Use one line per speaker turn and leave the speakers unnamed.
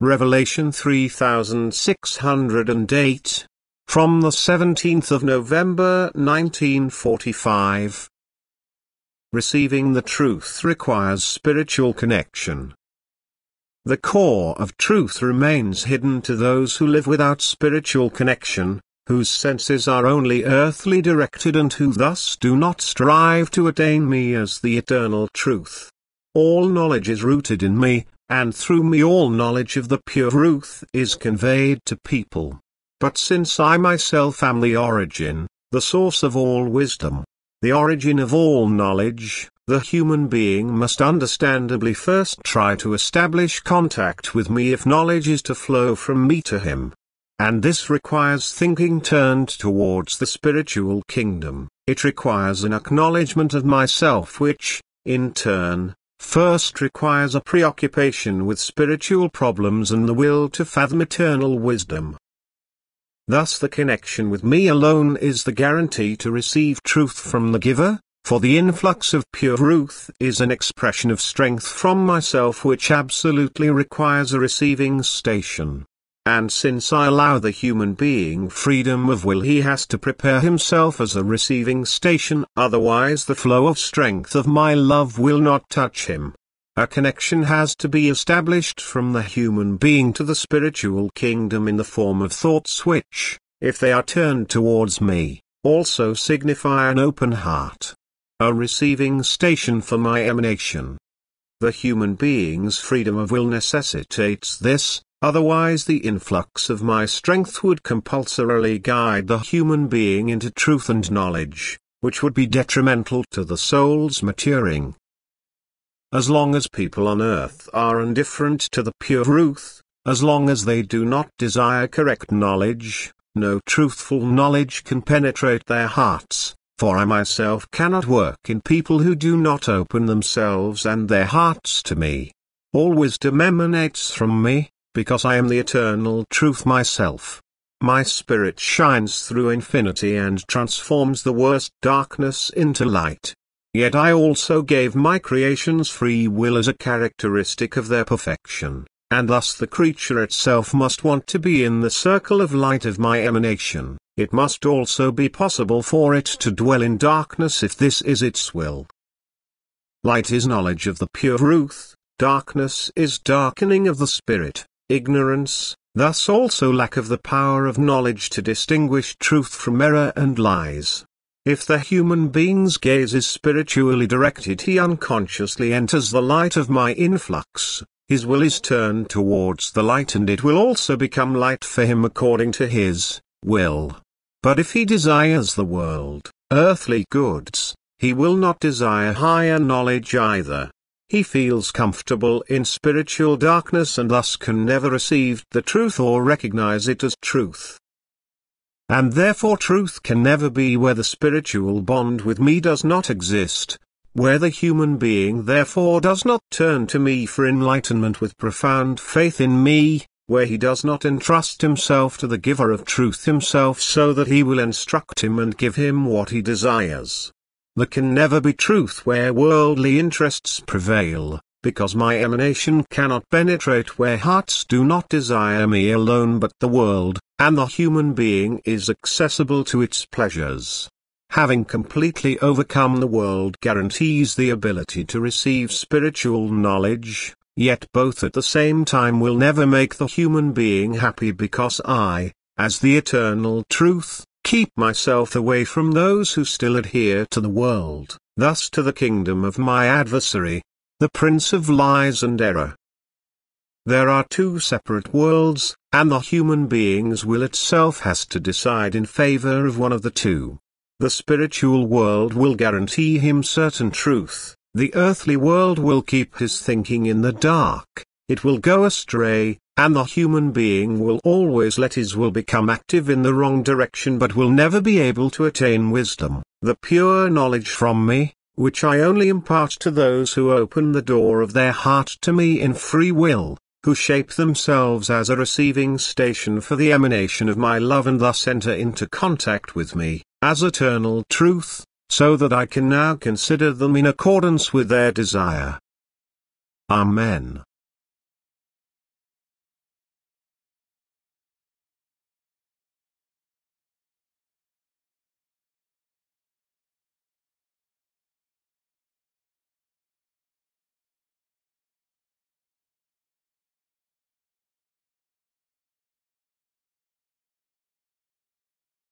Revelation 3608. From the 17th of November 1945. Receiving the truth requires spiritual connection. The core of truth remains hidden to those who live without spiritual connection, whose senses are only earthly directed and who thus do not strive to attain me as the eternal truth. All knowledge is rooted in me, and through me all knowledge of the pure truth is conveyed to people. But since I myself am the origin, the source of all wisdom, the origin of all knowledge, the human being must understandably first try to establish contact with me if knowledge is to flow from me to him. And this requires thinking turned towards the spiritual kingdom. It requires an acknowledgement of myself which, in turn, first requires a preoccupation with spiritual problems and the will to fathom eternal wisdom. Thus the connection with me alone is the guarantee to receive truth from the giver, for the influx of pure truth is an expression of strength from myself which absolutely requires a receiving station. And since I allow the human being freedom of will, he has to prepare himself as a receiving station, otherwise the flow of strength of my love will not touch him. A connection has to be established from the human being to the spiritual kingdom in the form of thoughts which, if they are turned towards me, also signify an open heart. A receiving station for my emanation. The human being's freedom of will necessitates this, otherwise the influx of my strength would compulsorily guide the human being into truth and knowledge, which would be detrimental to the soul's maturing. As long as people on earth are indifferent to the pure truth, as long as they do not desire correct knowledge, no truthful knowledge can penetrate their hearts, for I myself cannot work in people who do not open themselves and their hearts to me. All wisdom emanates from me, because I am the eternal truth myself. My spirit shines through infinity and transforms the worst darkness into light. Yet I also gave my creations free will as a characteristic of their perfection, and thus the creature itself must want to be in the circle of light of my emanation. It must also be possible for it to dwell in darkness if this is its will. Light is knowledge of the pure truth, darkness is darkening of the spirit, ignorance, thus also lack of the power of knowledge to distinguish truth from error and lies. If the human being's gaze is spiritually directed, he unconsciously enters the light of my influx, his will is turned towards the light and it will also become light for him according to his will. But if he desires the world, earthly goods, he will not desire higher knowledge either. He feels comfortable in spiritual darkness and thus can never receive the truth or recognize it as truth. And therefore truth can never be where the spiritual bond with me does not exist, where the human being therefore does not turn to me for enlightenment with profound faith in me, where he does not entrust himself to the giver of truth himself so that he will instruct him and give him what he desires. There can never be truth where worldly interests prevail, because my emanation cannot penetrate where hearts do not desire me alone but the world, and the human being is accessible to its pleasures. Having completely overcome the world guarantees the ability to receive spiritual knowledge, yet both at the same time will never make the human being happy because I, as the eternal truth, keep myself away from those who still adhere to the world, thus to the kingdom of my adversary, the prince of lies and error. There are two separate worlds, and the human being's will itself has to decide in favor of one of the two. The spiritual world will guarantee him certain truth, the earthly world will keep his thinking in the dark, it will go astray, and the human being will always let his will become active in the wrong direction but will never be able to attain wisdom, the pure knowledge from me, which I only impart to those who open the door of their heart to me in free will, who shape themselves as a receiving station for the emanation of my love and thus enter into contact with me, as eternal truth, so that I can now consider them in accordance with their desire. Amen.